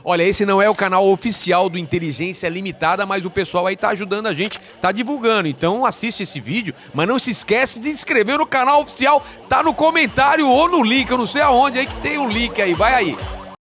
Olha, esse não é o canal oficial do Inteligência Limitada, mas o pessoal aí tá ajudando a gente, tá divulgando. Então assiste esse vídeo, mas não se esquece de se inscrever no canal oficial. Tá no comentário ou no link, eu não sei aonde aí que tem um link aí. Vai aí.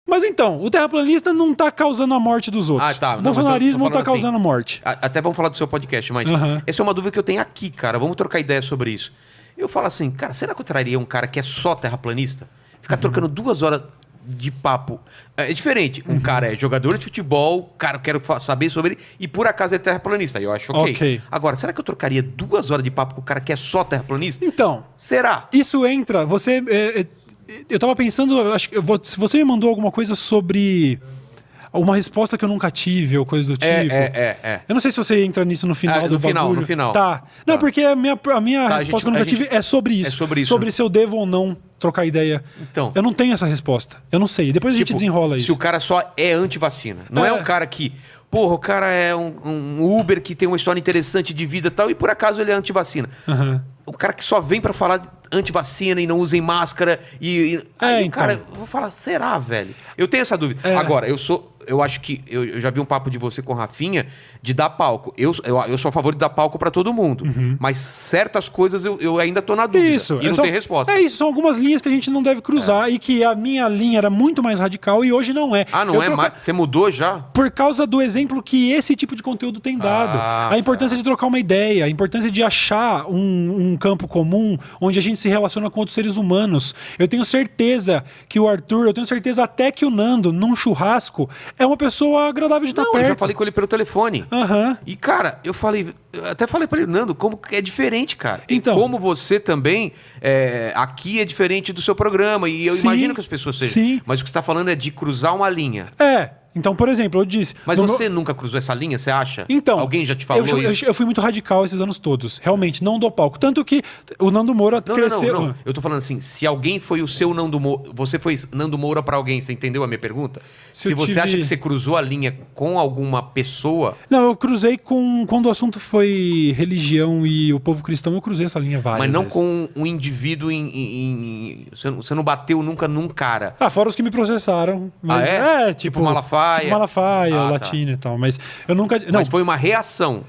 Mas então, o terraplanista não tá causando a morte dos outros. Ah, tá. O bolsonarismo não tá assim, causando morte. Até vamos falar do seu podcast, mas essa é uma dúvida que eu tenho aqui, cara. Vamos trocar ideia sobre isso. Eu falo assim, cara, será que eu traria um cara que é só terraplanista? Ficar trocando 2 horas de papo. É diferente. Um cara é jogador de futebol, cara, eu quero saber sobre ele, e por acaso é terraplanista. Aí eu acho ok. Agora, será que eu trocaria 2 horas de papo com o cara que é só terraplanista? Então. Será? Isso entra. Você. Eu tava pensando, acho que se você me mandou alguma coisa sobre uma resposta que eu nunca tive, ou coisa do tipo. Eu não sei se você entra nisso no final do bagulho. No final. Tá. Não, porque a minha resposta que eu nunca tive é sobre isso. É sobre isso. Sobre se eu devo ou não trocar ideia. Então. Eu não tenho essa resposta. Eu não sei. Depois a gente desenrola isso. Se o cara só é anti-vacina. Não é um cara que... Porra, o cara é um Uber que tem uma história interessante de vida e tal, e por acaso ele é anti-vacina. O cara que só vem pra falar anti-vacina e não usem máscara aí, cara, eu vou falar, será, velho? Eu tenho essa dúvida. Agora, eu acho que eu já vi um papo de você com o Rafinha de dar palco. Eu sou a favor de dar palco pra todo mundo. Mas certas coisas eu ainda tô na dúvida. Isso. E não tem resposta. É isso, são algumas linhas que a gente não deve cruzar e que a minha linha era muito mais radical e hoje não é. Ah, não é mais? Você mudou já? Por causa do exemplo que esse tipo de conteúdo tem dado. A importância de trocar uma ideia, a importância de achar um campo comum onde a gente se relaciona com outros seres humanos. Eu tenho certeza que o Arthur, eu tenho certeza até que o Nando, num churrasco, é uma pessoa agradável de estar perto. Eu já falei com ele pelo telefone. E, cara, eu até falei pra ele, Nando, como que é diferente, cara. Então, e como você também, aqui é diferente do seu programa. E eu imagino que as pessoas sejam. Sim. Mas o que você tá falando é de cruzar uma linha. Então, por exemplo, eu disse... Mas você nunca cruzou essa linha, você acha? Então... Alguém já te falou isso? Eu fui muito radical esses anos todos. Realmente, não dou palco. Tanto que o Nando Moura cresceu... Não. Eu tô falando assim, se alguém foi o seu Nando Moura... Você foi Nando Moura pra alguém, você entendeu a minha pergunta? Se você acha que você cruzou a linha com alguma pessoa... Não, eu cruzei quando o assunto foi religião e o povo cristão, eu cruzei essa linha várias vezes. Mas não com um indivíduo Você não bateu nunca num cara. Fora os que me processaram. Mas tipo Malafaia. Tipo Malafaia, o Latino e tal. Mas eu nunca... Mas foi uma reação.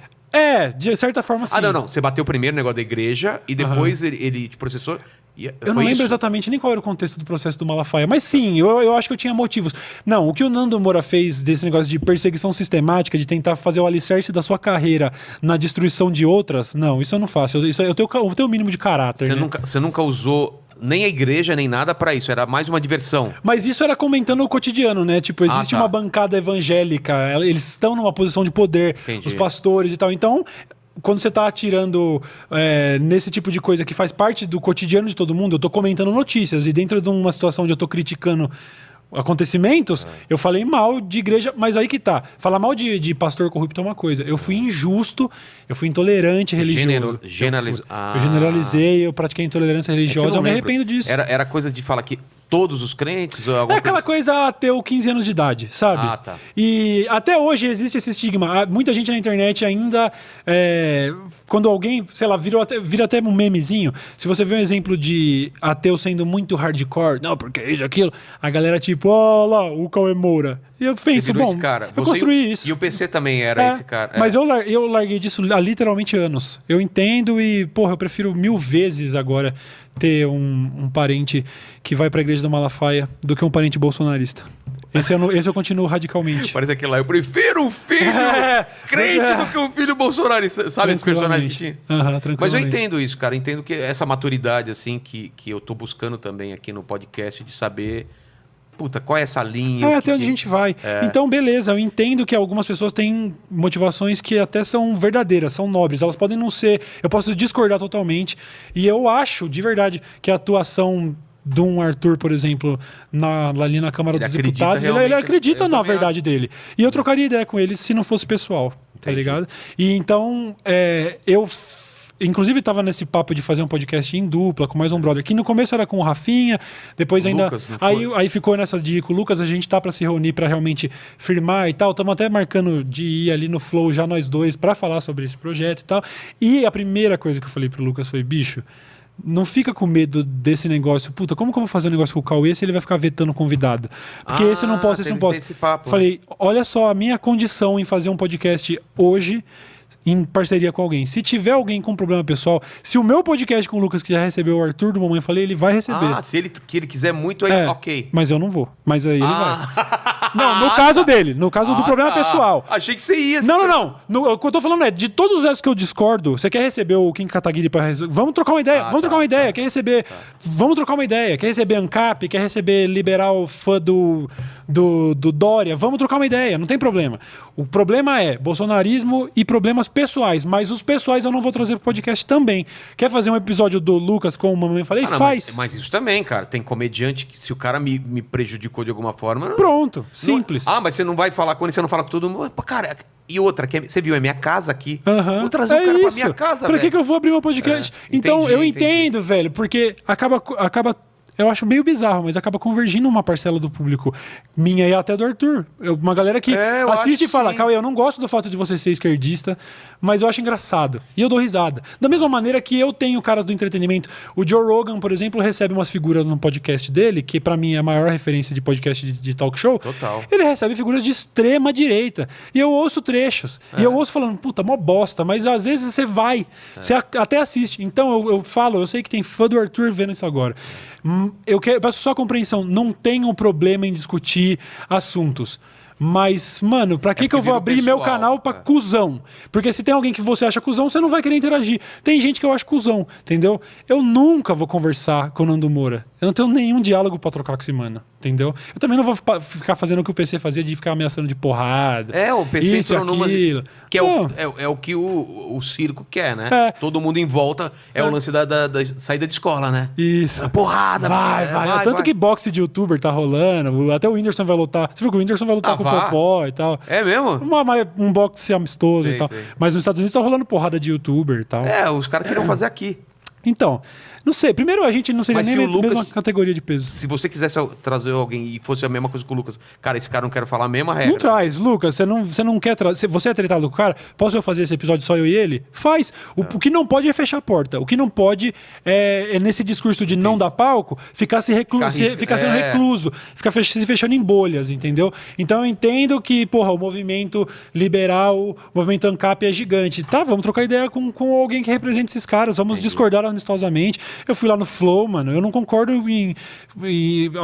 De certa forma, sim. Não. Você bateu primeiro no negócio da igreja e depois ele te processou. Eu não lembro exatamente nem qual era o contexto do processo do Malafaia, mas sim, eu acho que eu tinha motivos. Não, o que o Nando Moura fez desse negócio de perseguição sistemática, de tentar fazer o alicerce da sua carreira na destruição de outras, não, isso eu não faço. Eu tenho o mínimo de caráter. Você nunca usou... Nem a igreja, nem nada pra isso. Era mais uma diversão. Mas isso era comentando o cotidiano, né? Tipo, existe uma bancada evangélica, eles estão numa posição de poder, os pastores e tal. Então, quando você tá atirando nesse tipo de coisa que faz parte do cotidiano de todo mundo, eu tô comentando notícias. E dentro de uma situação onde eu tô criticando acontecimentos, eu falei mal de igreja, mas aí que tá. Falar mal de pastor corrupto é uma coisa. Eu fui injusto, eu fui intolerante religioso. Eu generalizei, eu pratiquei intolerância religiosa, eu me arrependo disso. Era coisa de falar que todos os crentes? Aquela coisa ateu 15 anos de idade, sabe? Tá. E até hoje existe esse estigma. Muita gente na internet ainda, quando alguém, sei lá, vira até um memezinho. Se você vê um exemplo de ateu sendo muito hardcore, não, porque isso, aquilo, a galera tipo, lá, o Cauê Moura. E eu penso, bom, esse cara. Eu construí isso. E o PC também era esse cara. Mas eu larguei disso há literalmente anos. Eu entendo e, eu prefiro 1000 vezes agora ter um parente que vai pra igreja do Malafaia do que um parente bolsonarista. Esse eu continuo radicalmente. Parece aquele lá, eu prefiro um filho crente do que um filho bolsonarista. Sabe esse personagem que tinha? Mas eu entendo isso, cara. Entendo que essa maturidade, assim, que eu tô buscando também aqui no podcast, de saber... qual é essa linha? Até onde a gente vai. Então, beleza, eu entendo que algumas pessoas têm motivações que até são verdadeiras, são nobres. Elas podem não ser... Eu posso discordar totalmente. E eu acho, de verdade, que a atuação de um Arthur, por exemplo, ali na Câmara dos Deputados, ele acredita na verdade dele. E eu trocaria ideia com ele se não fosse pessoal, tá ligado? E então, inclusive estava nesse papo de fazer um podcast em dupla com mais um brother, que no começo era com o Rafinha, depois ainda Lucas, aí ficou nessa de com o Lucas, a gente tá para se reunir para realmente firmar e tal, estamos até marcando de ir ali no Flow já nós dois para falar sobre esse projeto e tal. E a primeira coisa que eu falei pro Lucas foi, bicho, não fica com medo desse negócio. Puta, como que eu vou fazer um negócio com o Cauê se ele vai ficar vetando convidado? Porque esse eu não posso, esse eu não posso. Falei, olha só a minha condição em fazer um podcast hoje em parceria com alguém. Se tiver alguém com problema pessoal, se o meu podcast com o Lucas, que já recebeu o Arthur do Mamãe Falei, ele vai receber. Se ele quiser muito, aí ok. Mas eu não vou. Mas aí ele vai. Não, no caso dele. No caso do problema pessoal. Achei que você ia. Não. O que eu tô falando é, de todos os esses que eu discordo, você quer receber o Kim Kataguiri pra resolver? Vamos trocar uma ideia. Vamos trocar uma ideia. Quer receber... Vamos trocar uma ideia. Quer receber ANCAP? Quer receber liberal fã do Dória? Vamos trocar uma ideia. Não tem problema. O problema é bolsonarismo e problemas pessoais. Mas os pessoais eu não vou trazer pro podcast também. Quer fazer um episódio do Lucas com o Mamãe Falei? Faz. Mas isso também, cara. Tem comediante que se o cara me prejudicou de alguma forma... Pronto. Simples. Mas você não vai falar quando você não fala com todo mundo. Cara, e outra, você viu, é minha casa aqui. Vou trazer um cara pra minha casa, velho. Pra que eu vou abrir meu podcast? Então, eu entendo, velho, porque acaba eu acho meio bizarro, mas acaba convergindo uma parcela do público minha e até do Arthur. Uma galera que assiste e fala, Cauê, eu não gosto do fato de você ser esquerdista, mas eu acho engraçado. E eu dou risada. Da mesma maneira que eu tenho caras do entretenimento. O Joe Rogan, por exemplo, recebe umas figuras no podcast dele, que pra mim é a maior referência de podcast de talk show. Total. Ele recebe figuras de extrema direita. E eu ouço trechos. E eu ouço falando, puta, mó bosta. Mas às vezes você vai. Você até assiste. Então eu falo, eu sei que tem fã do Arthur vendo isso agora. Eu peço só compreensão, não tenho problema em discutir assuntos. Mas, mano, pra que eu vou abrir meu canal pra cuzão? Porque se tem alguém que você acha cuzão, você não vai querer interagir. Tem gente que eu acho cuzão, entendeu? Eu nunca vou conversar com o Nando Moura. Eu não tenho nenhum diálogo pra trocar com esse mano, entendeu? Eu também não vou ficar fazendo o que o PC fazia de ficar ameaçando de porrada. O PC isso, entrou aquilo. Que é o que o circo quer, né? Todo mundo em volta o lance da saída de escola, né? Isso. Porrada. Vai. Tanto que boxe de youtuber tá rolando, até o Whindersson vai lutar. Você viu que o Whindersson vai lutar com o Popó e tal. É mesmo? Um boxe amistoso e tal. Mas nos Estados Unidos tá rolando porrada de youtuber e tal. Os caras queriam fazer aqui. Então, não sei. Primeiro, a gente não seria nem a mesma categoria de peso. Se você quisesse trazer alguém e fosse a mesma coisa com o Lucas, cara, esse cara não quer falar a mesma regra. Não traz, Lucas. Você não quer trazer. Você é tretado com o cara? Posso eu fazer esse episódio só eu e ele? Faz. O que não pode é fechar a porta. O que não pode é nesse discurso de não dar palco, ficar sendo recluso, ficar se fechando em bolhas, entendeu? Então eu entendo que, o movimento liberal, o movimento ANCAP é gigante. Tá, vamos trocar ideia com alguém que represente esses caras. Vamos discordar amistosamente. Eu fui lá no Flow, mano. Eu não concordo em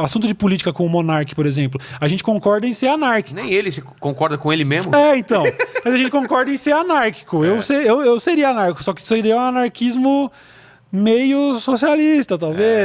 assunto de política com o Monark, por exemplo. A gente concorda em ser anárquico. Nem ele, você concorda com ele mesmo? Então. Mas a gente concorda em ser anárquico. Eu seria anárquico, só que seria um anarquismo meio socialista, talvez.